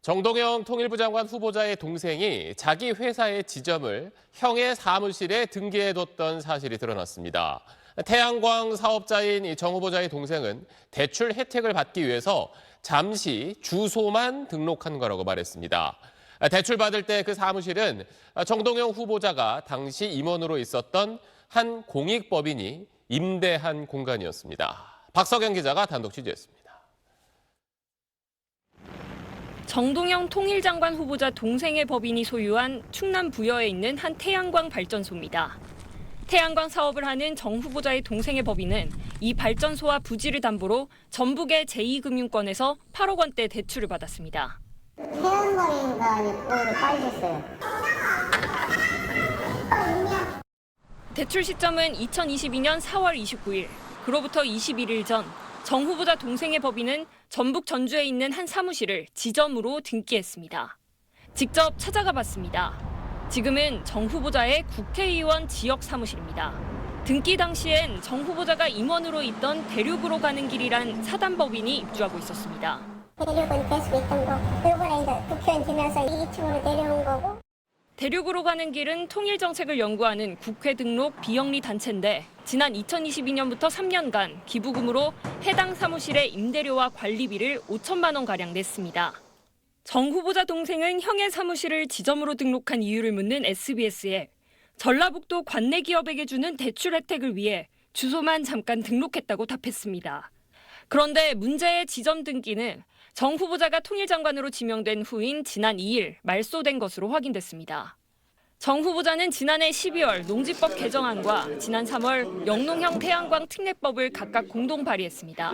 정동영 통일부 장관 후보자의 동생이 자기 회사의 지점을 형의 사무실에 등기해뒀던 사실이 드러났습니다. 태양광 사업자인 정 후보자의 동생은 대출 혜택을 받기 위해서 잠시 주소만 등록한 거라고 말했습니다. 대출 받을 때 그 사무실은 정동영 후보자가 당시 임원으로 있었던 한 공익법인이 임대한 공간이었습니다. 박석영 기자가 단독 취재했습니다. 정동영 통일장관 후보자 동생의 법인이 소유한 충남 부여에 있는 한 태양광 발전소입니다. 태양광 사업을 하는 정 후보자의 동생의 법인은 이 발전소와 부지를 담보로 전북의 제2금융권에서 8억 원대 대출을 받았습니다. 태양광인가 거기로 빠졌어요. 대출 시점은 2022년 4월 29일, 그로부터 21일 전 정 후보자 동생의 법인은 전북 전주에 있는 한 사무실을 지점으로 등기했습니다. 직접 찾아가 봤습니다. 지금은 정 후보자의 국회의원 지역 사무실입니다. 등기 당시엔 정 후보자가 임원으로 있던 대륙으로 가는 길이란 사단법인이 입주하고 있었습니다. 대륙은 계속 있던 거, 이번에 이제 국회의원 지나서 2층으로 내려온 거고. 대륙으로 가는 길은 통일정책을 연구하는 국회 등록 비영리 단체인데 지난 2022년부터 3년간 기부금으로 해당 사무실의 임대료와 관리비를 5천만 원가량 냈습니다. 정 후보자 동생은 형의 사무실을 지점으로 등록한 이유를 묻는 SBS에 전라북도 관내 기업에게 주는 대출 혜택을 위해 주소만 잠깐 등록했다고 답했습니다. 그런데 문제의 지점 등기는 정 후보자가 통일장관으로 지명된 후인 지난 2일 말소된 것으로 확인됐습니다. 정 후보자는 지난해 12월 농지법 개정안과 지난 3월 영농형 태양광 특례법을 각각 공동 발의했습니다.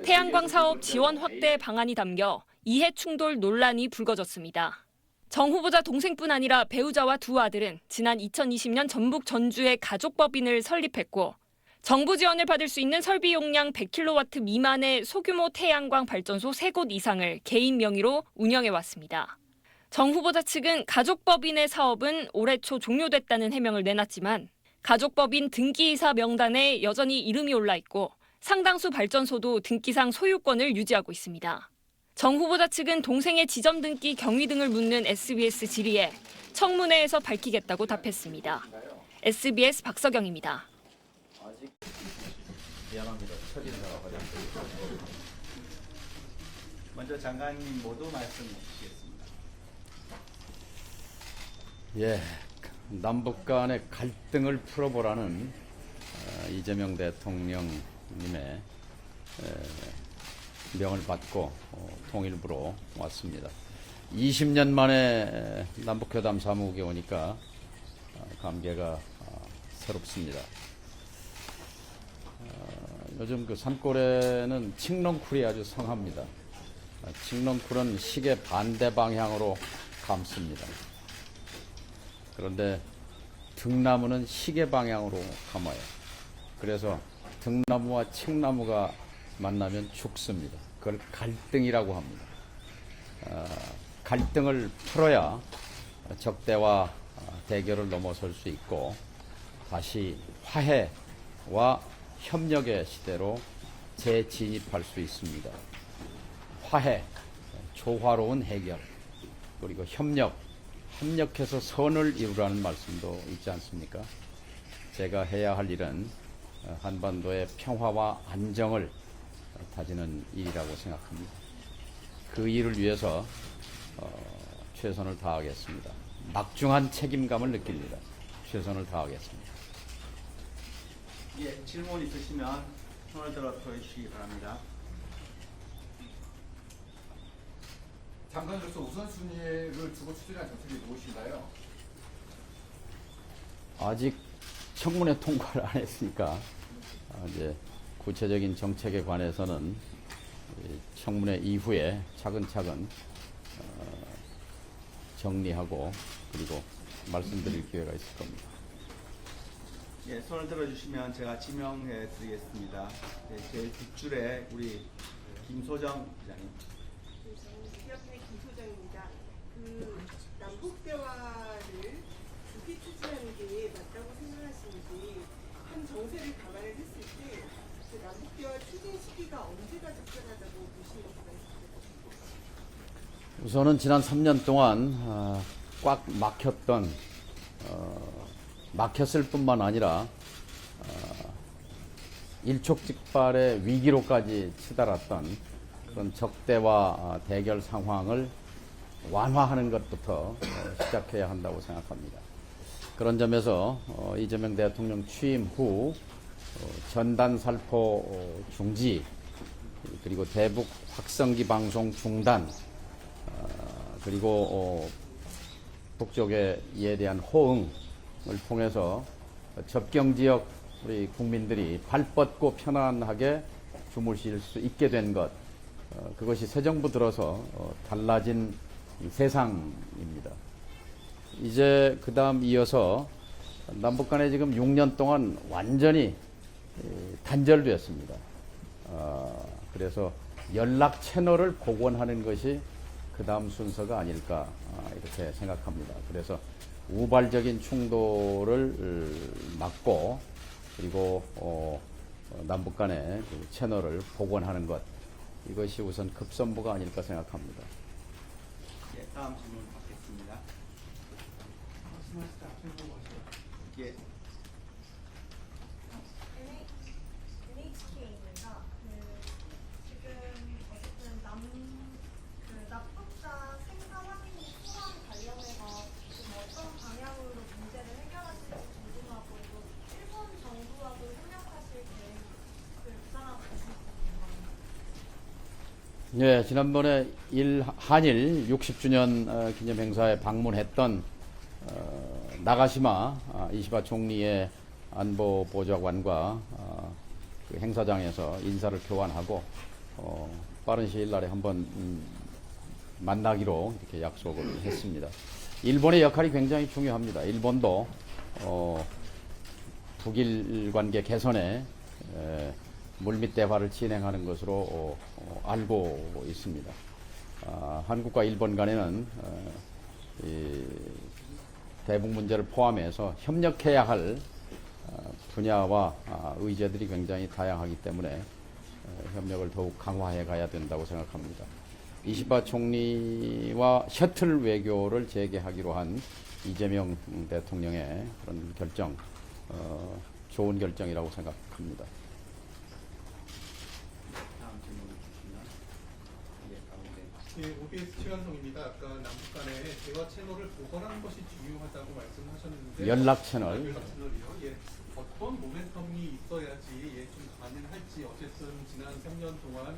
태양광 사업 지원 확대 방안이 담겨 이해 충돌 논란이 불거졌습니다. 정 후보자 동생뿐 아니라 배우자와 두 아들은 지난 2020년 전북 전주에 가족법인을 설립했고 정부 지원을 받을 수 있는 설비 용량 100kW 미만의 소규모 태양광 발전소 3곳 이상을 개인 명의로 운영해왔습니다. 정 후보자 측은 가족법인의 사업은 올해 초 종료됐다는 해명을 내놨지만 가족법인 등기이사 명단에 여전히 이름이 올라 있고 상당수 발전소도 등기상 소유권을 유지하고 있습니다. 정 후보자 측은 동생의 지점 등기 경위 등을 묻는 SBS 질의에 청문회에서 밝히겠다고 답했습니다. SBS 박석영입니다. 미안합니다. 처리사가 가장 먼저 장관님 모두 말씀해 주시겠습니다. 예, 남북 간의 갈등을 풀어보라는 이재명 대통령님의 명을 받고 통일부로 왔습니다. 20년 만에 남북회담 사무국에 오니까 감개가 새롭습니다. 요즘 그 산골에는 칡렁쿨이 아주 성합니다. 칡렁쿨은 시계 반대 방향으로 감습니다. 그런데 등나무는 시계 방향으로 감아요. 그래서 등나무와 칡나무가 만나면 죽습니다. 그걸 갈등이라고 합니다. 갈등을 풀어야 적대와 대결을 넘어설 수 있고 다시 화해와 협력의 시대로 재진입할 수 있습니다. 화해, 조화로운 해결, 그리고 협력해서 선을 이루라는 말씀도 있지 않습니까? 제가 해야 할 일은 한반도의 평화와 안정을 다지는 일이라고 생각합니다. 그 일을 위해서 최선을 다하겠습니다. 막중한 책임감을 느낍니다. 최선을 다하겠습니다. 예, 질문 있으시면 손을 들어 보여주시기 바랍니다. 장관으로서 우선순위를 두고 추진한 정책이 무엇인가요? 아직 청문회 통과를 안 했으니까 이제 구체적인 정책에 관해서는 청문회 이후에 차근차근 정리하고 그리고 말씀드릴 기회가 있을 겁니다. 예, 손을 들어주시면 제가 지명해 드리겠습니다. 네, 제일 뒷줄에 우리 김소정 기자님. 기업의 김소정입니다. 남북 대화를 깊이 추진하는 게 맞다고 생각하시는지 한 정세를 감안을 했을 때 남북 대화 추진 시기가 언제가 적절하다고 보시는 수가 있습니다. 우선은 지난 3년 동안 꽉 막혔을 뿐만 아니라 일촉즉발의 위기로까지 치달았던 그런 적대와 대결 상황을 완화하는 것부터 시작해야 한다고 생각합니다. 그런 점에서 이재명 대통령 취임 후 전단살포 중지, 그리고 대북 확성기 방송 중단, 그리고 북쪽에 이에 대한 호응을 통해서 접경지역 우리 국민들이 발 뻗고 편안하게 주무실 수 있게 된 것, 그것이 새 정부 들어서 달라진 세상입니다. 이제 그 다음 이어서 남북 간에 지금 6년 동안 완전히 단절되었습니다. 그래서 연락 채널을 복원하는 것이 그 다음 순서가 아닐까 이렇게 생각합니다. 그래서 우발적인 충돌을 막고, 그리고 남북 간의 그 채널을 복원하는 것, 이것이 우선 급선무가 아닐까 생각합니다. 예, 다음 질문 받겠습니다. 예. NHK입니다. 지금 어쨌든 납북자 생사 확인 소환 관련해서 지금 어떤 방향으로 문제를 해결하실지 궁금하고, 또 일본 정부와도 협력하실 계획을 구상하고 계신지 궁금합니다. 예, 지난번에 한일 60주년 기념 행사에 방문했던 나가시마 이시바 총리의 안보보좌관과 그 행사장에서 인사를 교환하고 빠른 시일 날에 한번 만나기로 이렇게 약속을 했습니다. 일본의 역할이 굉장히 중요합니다. 일본도 북일 관계 개선에 물밑 대화를 진행하는 것으로 알고 있습니다. 한국과 일본 간에는 이 대북 문제를 포함해서 협력해야 할 분야와 의제들이 굉장히 다양하기 때문에 협력을 더욱 강화해 가야 된다고 생각합니다. 이시바 총리와 셔틀 외교를 재개하기로 한 이재명 대통령의 그런 결정, 좋은 결정이라고 생각합니다. 다음 질문 받겠습니다. 예, 가운데. 예, OBS 최관성입니다. 아까 남북 간의 대화 채널을 복원하는 것이 중요하다고 말씀하셨는데 연락 채널. 연락 채널이요. 예, 어떤 모멘텀이 있어야지 좀 가능할지. 어쨌든 지난 3년 동안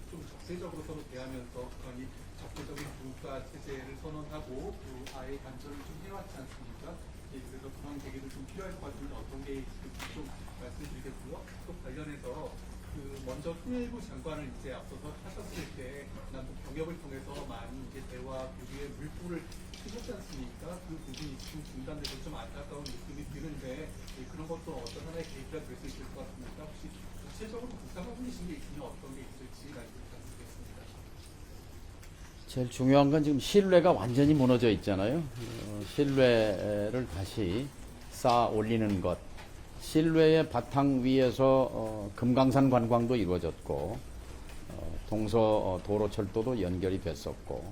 좀 적대적으로 서로 대하면서 북한이 적대적인 국가 체제를 선언하고 또 아예 단절을 좀 해왔지 않습니까? 예, 그래서 그런 계기도 좀 필요할 것 같은데 어떤 게 있을지 좀 말씀드리겠고요. 또 관련해서 먼저 통일부 장관을 이제 앞서서 하셨을 때 남북 경협을 통해서 많이 이제 대화 교류의 물꼬를 트셨지 않습니까? 그 부분이 지금 중단돼서 좀 안타까운 느낌이 드는데 그런 것도 어떤 하나의 계기가 될 수 있을 것 같습니까? 혹시 구체적으로 국상하고 계신 게 있으면 어떤 게 있을지 말씀 부탁드리겠습니다. 제일 중요한 건 지금 신뢰가 완전히 무너져 있잖아요. 신뢰를 다시 쌓아 올리는 것. 신뢰의 바탕 위에서 금강산 관광도 이루어졌고, 동서 도로철도도 연결이 됐었고,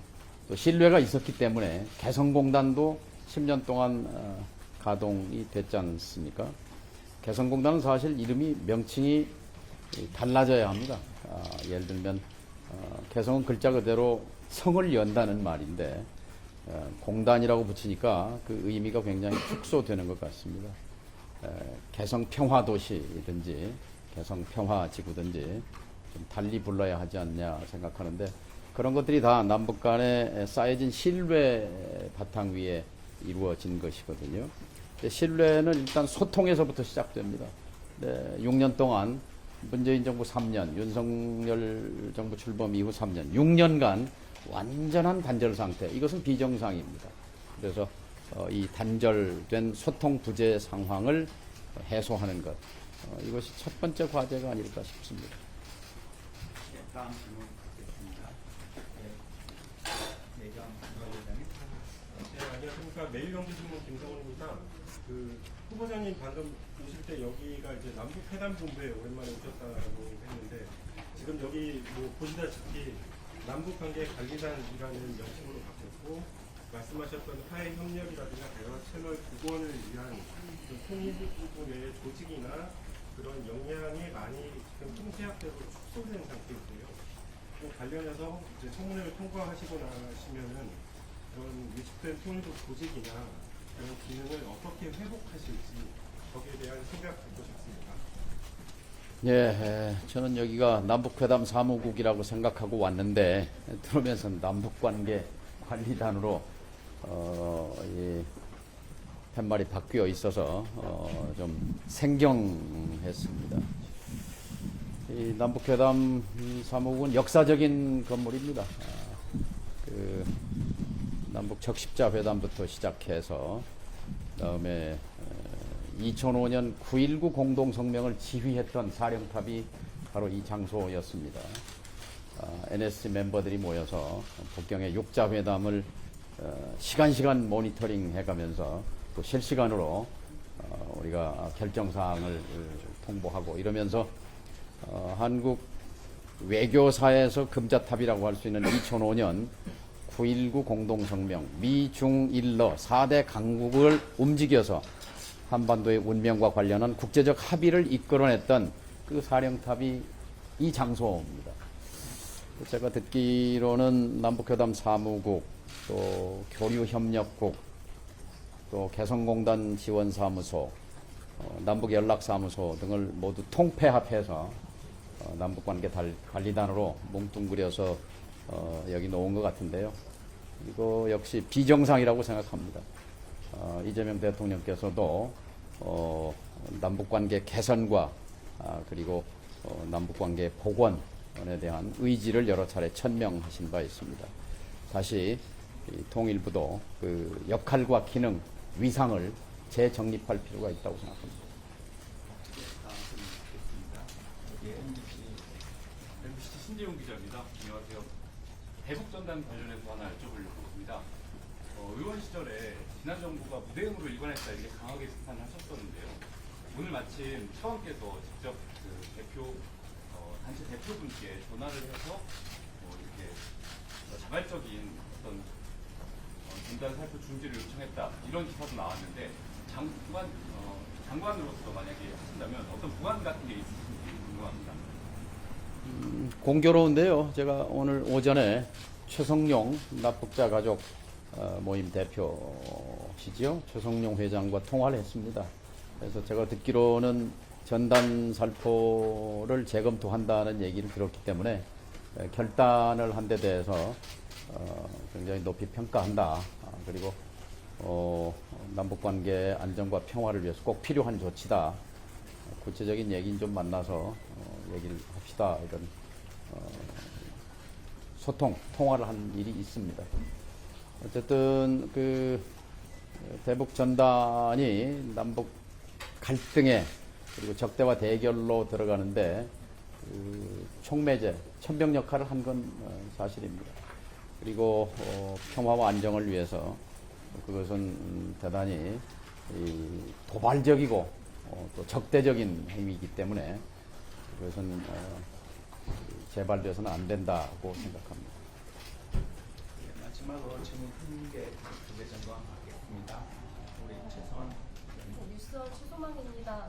또 신뢰가 있었기 때문에 개성공단도 10년 동안 가동이 됐지 않습니까? 개성공단은 사실 명칭이 달라져야 합니다. 예를 들면 개성은 글자 그대로 성을 연다는 말인데 공단이라고 붙이니까 그 의미가 굉장히 축소되는 것 같습니다. 개성평화도시든지 개성평화지구든지 좀 달리 불러야 하지 않냐 생각하는데, 그런 것들이 다 남북 간에 쌓여진 신뢰 바탕 위에 이루어진 것이거든요. 신뢰는 일단 소통에서부터 시작됩니다. 6년 동안 문재인 정부 3년, 윤석열 정부 출범 이후 3년, 6년간 완전한 단절 상태. 이것은 비정상입니다. 그래서 이 단절된 소통 부재 상황을 해소하는 것, 이것이 첫 번째 과제가 아닐까 싶습니다. 예, 다음 질문 받겠습니다. 예, 내정 부회장님. 네, 안녕하십니까. 매일경제신문 김성훈입니다. 후보자님 방금 오실 때 여기가 이제 남북회담본부에 오랜만에 오셨다고 했는데, 지금 여기 보시다시피 남북관계관리단이라는 명칭으로 바뀌었고 말씀하셨던 화해 협력이라든가 대화 채널 복원을 위한 그 통일 부분의 조직이나 그런 역량이 많이 지금 통폐합되고 축소된 상태인데요. 그 관련해서 이제 청문회를 통과하시고 나시면은 그런 위축된 통일부 조직이나 그런 기능을 어떻게 회복하실지 거기에 대한 생각 듣고 싶습니다. 예, 저는 여기가 남북회담 사무국이라고 생각하고 왔는데 들으면서 남북관계 관리단으로 이 팻말이 바뀌어 있어서 좀 생경했습니다. 이 남북회담 사무국은 역사적인 건물입니다. 그 남북 적십자 회담부터 시작해서 그다음에 2005년 9.19 공동성명을 지휘했던 사령탑이 바로 이 장소였습니다. NSC 멤버들이 모여서 북경의 육자회담을 시간 모니터링 해가면서 또 실시간으로 우리가 결정사항을 통보하고 이러면서 한국 외교사에서 금자탑이라고 할 수 있는 2005년 9.19 공동성명 미중일러 4대 강국을 움직여서 한반도의 운명과 관련한 국제적 합의를 이끌어냈던 그 사령탑이 이 장소입니다. 제가 듣기로는 남북회담 사무국, 또 교류협력국, 또 개성공단 지원사무소, 남북연락사무소 등을 모두 통폐합해서 남북관계 관리단으로 뭉뚱그려서 여기 놓은 것 같은데요. 이거 역시 비정상이라고 생각합니다. 이재명 대통령께서도 남북관계 개선과 그리고 남북관계 복원에 대한 의지를 여러 차례 천명하신 바 있습니다. 다시 이 통일부도 그 역할과 기능, 위상을 재정립할 필요가 있다고 생각합니다. MBC 신재용 기자입니다. 안녕하세요. 대북전단 관련해서 하나 여쭤보려고 합니다. 의원 시절에 지난 정부가 무대응으로 일관했다 이렇게 강하게 비판을 하셨었는데요. 오늘 마침 차관께서 직접 그 단체 대표분께 전화를 해서 이렇게 자발적인 어떤 전단 살포 중지를 요청했다 이런 기사도 나왔는데 장관으로서 만약에 하신다면 어떤 보안 같은 게 있으신지 궁금합니다. 공교로운데요. 제가 오늘 오전에 최성룡 납북자 가족 모임 대표시죠. 최성룡 회장과 통화를 했습니다. 그래서 제가 듣기로는 전단 살포를 재검토한다는 얘기를 들었기 때문에 결단을 한 데 대해서 굉장히 높이 평가한다. 그리고 남북관계 안정과 평화를 위해서 꼭 필요한 조치다. 구체적인 얘기는 좀 만나서 얘기를 합시다. 이런 통화를 한 일이 있습니다. 어쨌든 그 대북 전단이 남북 갈등에 그리고 적대와 대결로 들어가는데 그 촉매제, 천병 역할을 한 건 사실입니다. 그리고 평화와 안정을 위해서 그것은 대단히 도발적이고 또 적대적인 행위이기 때문에 그것은 재발돼서는 안 된다고 생각합니다. 마지막으로 질문 한 개 전달하겠습니다. 우리 최선 뉴스원 최소망입니다.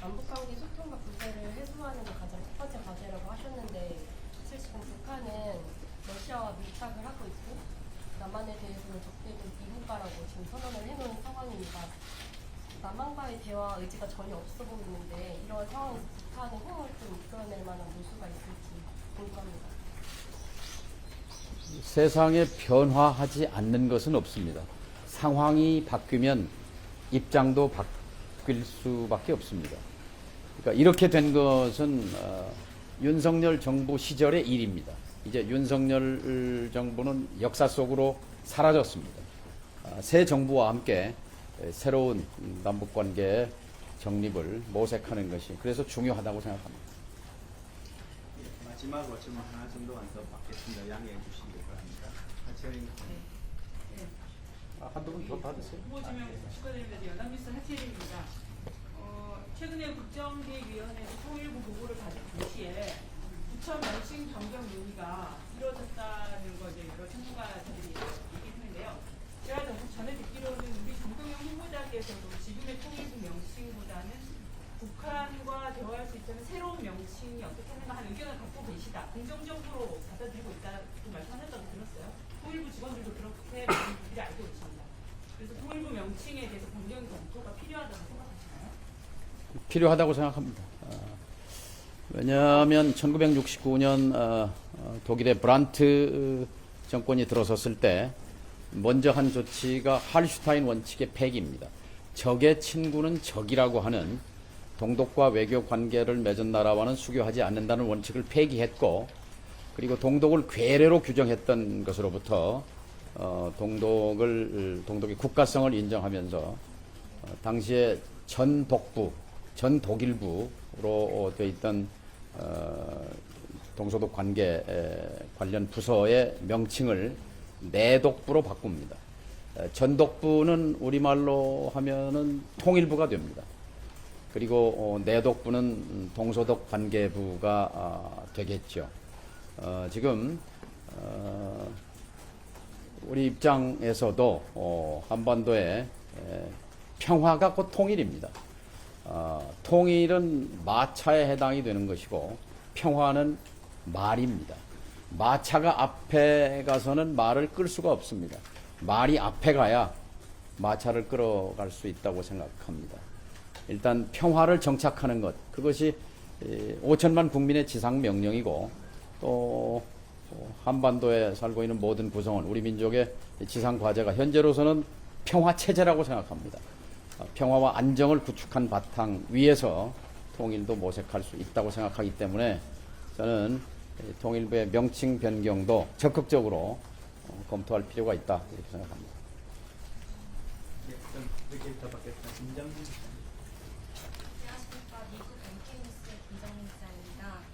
남북관계 소통과 분쇄를 해소하는 게 가장 첫 번째 과제라고 하셨는데 사실 지금 북한은 러시아와 밀착을 하고 있고 남한에 대해서는 적대적 미국가라고 지금 선언을 해놓은 상황입니다. 남한과의 대화 의지가 전혀 없어 보이는데 이런 상황에서 북한의 힘을 좀 이끌어낼 만한 모수가 있을지 궁금합니다. 세상에 변화하지 않는 것은 없습니다. 상황이 바뀌면 입장도 바뀔 수밖에 없습니다. 그러니까 이렇게 된 것은 윤석열 정부 시절의 일입니다. 이제 윤석열 정부는 역사 속으로 사라졌습니다. 새 정부와 함께 새로운 남북관계 정립을 모색하는 것이 그래서 중요하다고 생각합니다. 마지막으로 질문 하나 정도만 더 받겠습니다. 양해해 주시기 바랍니다. 하채린 한두 분 더 받으세요. 후보 지명 축하드립니다. 연합뉴스 하채린입니다. 최근에 국정기획위원회에서 통일부 보고를 받은 동시에 부처 명칭 변경 논의가 이루어졌다는 거 이제 여러 전문가들이 얘기했는데요. 제가 전에 듣기로는 우리 정동영 후보자께서도 지금의 통일부 명칭보다는 북한과 대화할 수 있다는 새로운 명칭이 어떻겠는가 하는 의견을 갖고 계시다. 긍정적으로 받아들이고 있다고 말씀하셨다고 들었어요. 통일부 직원들도 그렇게 많은 분들이 알고 있습니다. 그래서 통일부 명칭에 대해서 공정 검토가 필요하다고 생각하시나요? 필요하다고 생각합니다. 왜냐하면 1969년 독일의 브란트 정권이 들어섰을 때 먼저 한 조치가 할슈타인 원칙의 폐기입니다. 적의 친구는 적이라고 하는 동독과 외교 관계를 맺은 나라와는 수교하지 않는다는 원칙을 폐기했고, 그리고 동독을 괴뢰로 규정했던 것으로부터 동독의 국가성을 인정하면서 당시에 전 독일부로 되어 있던 동서독 관계 관련 부서의 명칭을 내독부로 바꿉니다. 전독부는 우리말로 하면은 통일부가 됩니다. 그리고 내독부는 동서독 관계부가 되겠죠. 지금 우리 입장에서도 한반도의 평화가 곧 통일입니다. 통일은 마차에 해당이 되는 것이고 평화는 말입니다. 마차가 앞에 가서는 말을 끌 수가 없습니다. 말이 앞에 가야 마차를 끌어갈 수 있다고 생각합니다. 일단 평화를 정착하는 것, 그것이 5천만 국민의 지상 명령이고, 또 한반도에 살고 있는 모든 구성원, 우리 민족의 지상 과제가 현재로서는 평화 체제라고 생각합니다. 평화와 안정을 구축한 바탕 위에서 통일도 모색할 수 있다고 생각하기 때문에 저는 통일부의 명칭 변경도 적극적으로 검토할 필요가 있다, 이렇게 생각합니다. 네, 그럼 여기부터 받겠습니다. 김정민. 안녕하십니까. 미국 NK뉴스의 김정민 기자입니다.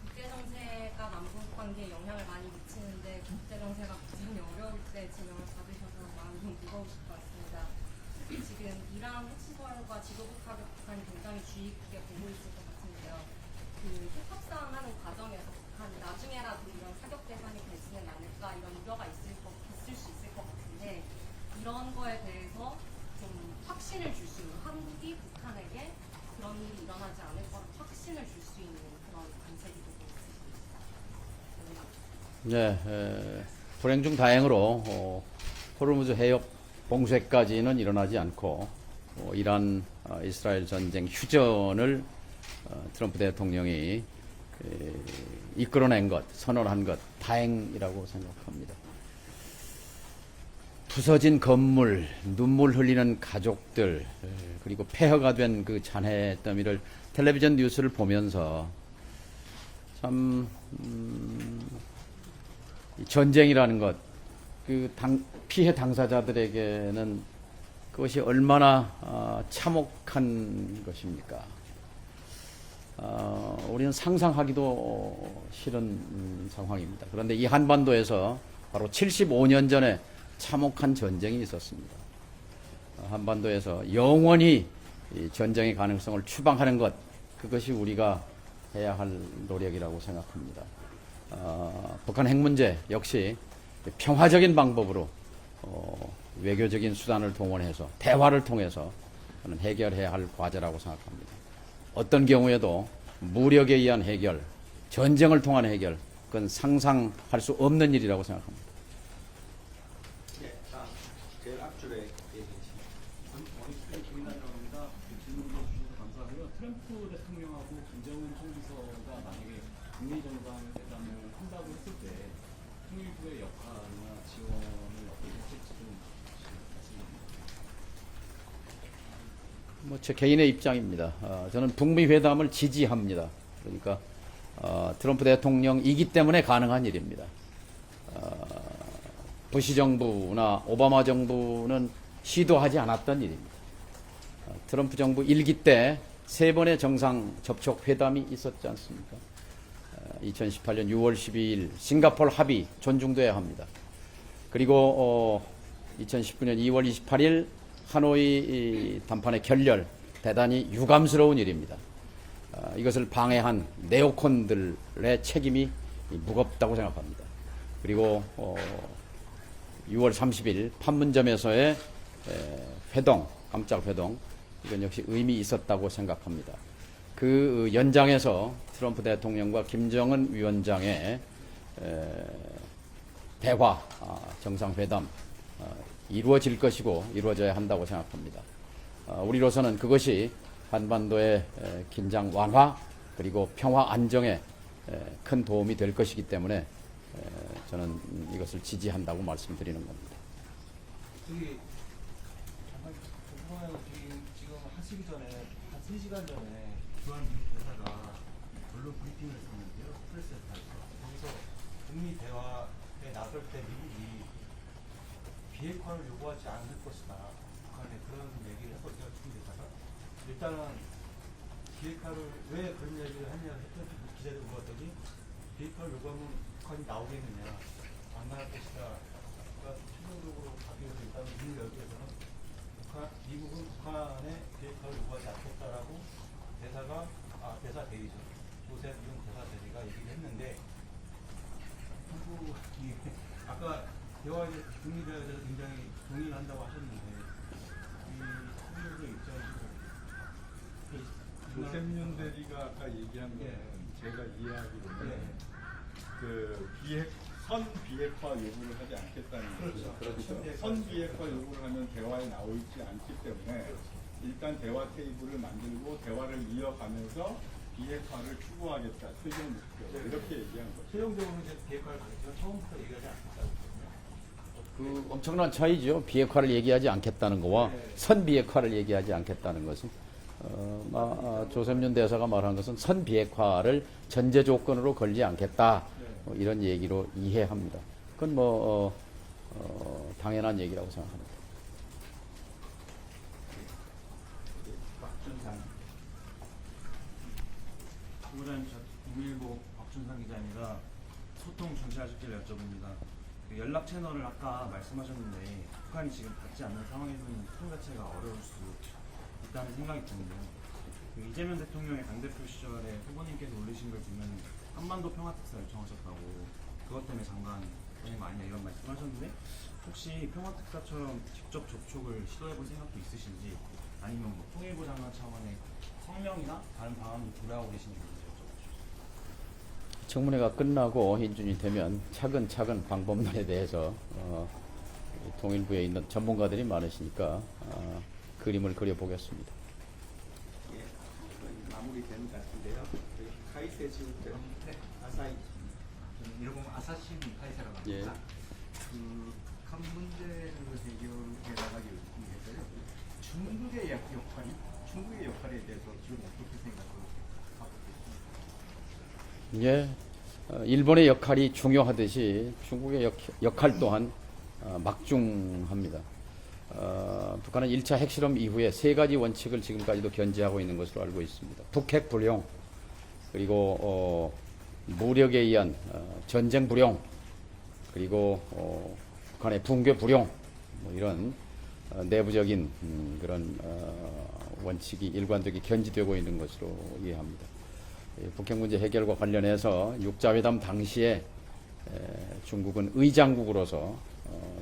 국제정세가 남북관계에 영향을 많이 미치는데 국제정세가 굉장히 어려울 때 지명을 받으셔서 마음이 좀 무거우실 것 같습니다. 지금 이란 핵시설과 지도국하게 북한이 굉장히 주의 깊게 보고 있을 것 같은데요. 그 핵협상하는 과정에서 북한이 나중에라도 이런 사격 대상이 되지는 않을까 이런 우려가 있을 수 있을 것 같은데, 이런 거에 대해서 좀 확신을 줄 수 있는, 한국이 북한에게 그런 일이 일어나지 않을 거라 확신을 줄 수 있는 그런 관색이 되고 있으십니까? 네, 불행 중 다행으로 호르무즈 해협 봉쇄까지는 일어나지 않고 이란 이스라엘 전쟁 휴전을 트럼프 대통령이 이끌어낸 것, 선언한 것, 다행이라고 생각합니다. 부서진 건물, 눈물 흘리는 가족들, 그리고 폐허가 된 그 잔해 더미를 텔레비전 뉴스를 보면서 참 전쟁이라는 것, 그 피해 당사자들에게는 그것이 얼마나 참혹한 것입니까? 우리는 상상하기도 싫은 상황입니다. 그런데 이 한반도에서 바로 75년 전에 참혹한 전쟁이 있었습니다. 한반도에서 영원히 이 전쟁의 가능성을 추방하는 것, 그것이 우리가 해야 할 노력이라고 생각합니다. 북한 핵 문제 역시 평화적인 방법으로 외교적인 수단을 동원해서 대화를 통해서 저는 해결해야 할 과제라고 생각합니다. 어떤 경우에도 무력에 의한 해결, 전쟁을 통한 해결, 그건 상상할 수 없는 일이라고 생각합니다. 네, 다음 제일 앞줄에 계십니다. 김인환입니다. 질문 주셔서 감사하고요. 트럼프 대통령하고 김정은 총비서가 만약에 북미 정상회담을 한다고 했을 때 통일부의 역할이나 지원을 어떻게 하실지 좀 제 개인의 입장입니다. 저는 북미 회담을 지지합니다. 그러니까 트럼프 대통령이기 때문에 가능한 일입니다. 부시 정부나 오바마 정부는 시도하지 않았던 일입니다. 트럼프 정부 1기 때 3번의 정상 접촉 회담이 있었지 않습니까? 2018년 6월 12일 싱가포르 합의 존중돼야 합니다. 그리고 2019년 2월 28일 하노이 담판의 결렬, 대단히 유감스러운 일입니다. 이것을 방해한 네오콘들의 책임이 무겁다고 생각합니다. 그리고 6월 30일 판문점에서의 회동, 깜짝 회동, 이건 역시 의미 있었다고 생각합니다. 그 연장에서 트럼프 대통령과 김정은 위원장의 대화, 정상회담 이루어질 것이고 이루어져야 한다고 생각합니다. 우리로서는 그것이 한반도의 긴장 완화 그리고 평화 안정에 큰 도움이 될 것이기 때문에 저는 이것을 지지한다고 말씀드리는 겁니다. 저기 잠깐 지금 하시기 전에 한 3시간 전에 주한 미국 대사가 언론 브리핑을 했었는데요. 프레스에서 거기서 북미 대화에 나설 때 미국이 비핵화를 요구하지 않을 것이다. 북한에 그런 얘기를 했거든요. 중 대사가 일단은 비핵화를 왜 그런 얘기를 하냐 했더니 기자들 물었더니 비핵화를 요구하면 북한이 나오겠느냐 안 나올 것이다. 그러니까 최종적으로 답이 일단 미국 여기에서는 미국은 북한에 비핵화를 요구하지 않겠다라고 대사가 대사 대리죠. 조셉 윤 대사 대리가 얘기를 했는데 한국이 아까 대화에 대해서 북미 대화에 대해서 굉장히 동의를 한다고 하셨는데 이 한국의 입장에서 조셉윤 대리가 아까 얘기한 거는 제가 이해하기로는 그 선 비핵화 요구를 하지 않겠다는 거죠. 그렇죠. 선 비핵화 요구를 하면 대화에 나오지 않기 때문에 일단 대화 테이블을 만들고 대화를 이어가면서 비핵화를 추구하겠다. 최종 목표 이렇게 얘기한 거죠. 최종적으로 이제 비핵화를 가겠지만 처음부터 얘기하지 않겠다는 거거든요. 그 엄청난 차이죠. 비핵화를 얘기하지 않겠다는 것과 선비핵화를 얘기하지 않겠다는 것은 조셉윤 대사가 말한 것은 선비핵화를 전제 조건으로 걸지 않겠다 이런 얘기로 이해합니다. 그건 당연한 얘기라고 생각합니다. 후보자님, 저 국민일보 박준상 기자입니다. 소통 중시하셨길래 여쭤봅니다. 그 연락 채널을 아까 말씀하셨는데 북한이 지금 받지 않는 상황에서는 소통 자체가 어려울 수 있다는 생각이 드는데요. 그 이재명 대통령의 당대표 시절에 후보님께서 올리신 걸 보면 한반도 평화특사 요청하셨다고 그것 때문에 잠깐 보낸 거 아니냐 이런 말씀하셨는데 혹시 평화특사처럼 직접 접촉을 시도해볼 생각도 있으신지 아니면 뭐 통일부 장관 차원의 성명이나 다른 방안이 고려하고 계신지 여쭤보겠습니다. 청문회가 끝나고 인준이 되면 차근차근 방법론에 대해서 통일부에 있는 전문가들이 많으시니까 그림을 그려보겠습니다. 예, 마무리되는 것 같은데요. 카이세 지구대 아사히 저는 일본 아사히 카이세라고 합니다. 북한 문제를 해결해 나가기 위해서요. 중국의 역할이 중국의 역할에 대해서 지금 어떻게 생각하고 예, 일본의 역할이 중요하듯이 중국의 역할 또한 막중합니다. 북한은 1차 핵실험 이후에 3가지 원칙을 지금까지도 견지하고 있는 것으로 알고 있습니다. 북핵 불용, 그리고 무력에 의한 전쟁 불용, 그리고 북한의 붕괴 불용, 이런 내부적인 그런 원칙이 일관되게 견지되고 있는 것으로 이해합니다. 북핵 문제 해결과 관련해서 육자회담 당시에 중국은 의장국으로서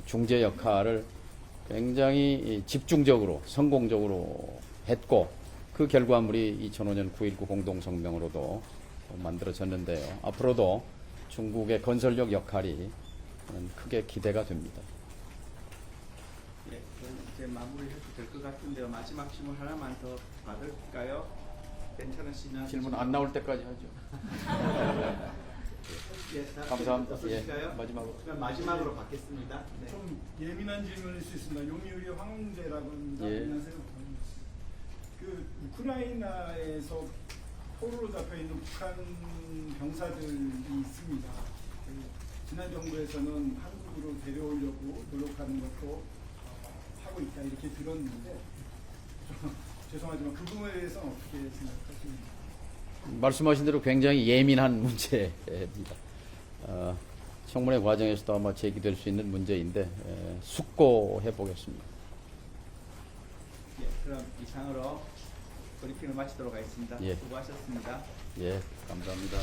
중재 역할을 굉장히 집중적으로 성공적으로 했고 그 결과물이 2005년 9.19 공동성명으로도 만들어졌는데요. 앞으로도 중국의 건설력 역할이 크게 기대가 됩니다. 예, 그럼 이제 마무리해도 될 것 같은데요. 마지막 질문 하나만 더 받을까요? 괜찮으시면 질문 안 나올 때까지 하죠. 예, 감사합니다. 없으실까요? 예, 마지막으로. 그럼 마지막으로 받겠습니다. 네. 좀 예민한 질문일 수 있습니다. 요미우리 황웅재라고 합니다. 예. 안녕하세요. 그 우크라이나에서 포로로 잡혀 있는 북한 병사들이 있습니다. 지난 정부에서는 한국으로 데려오려고 노력하는 것도 하고 있다 이렇게 들었는데 죄송하지만 그 부분에 대해서 어떻게 생각하십니까? 말씀하신 대로 굉장히 예민한 문제입니다. 청문회 과정에서도 아마 제기될 수 있는 문제인데 숙고해 보겠습니다. 예, 그럼 이상으로 브리핑을 마치도록 하겠습니다. 예. 수고하셨습니다. 예, 감사합니다.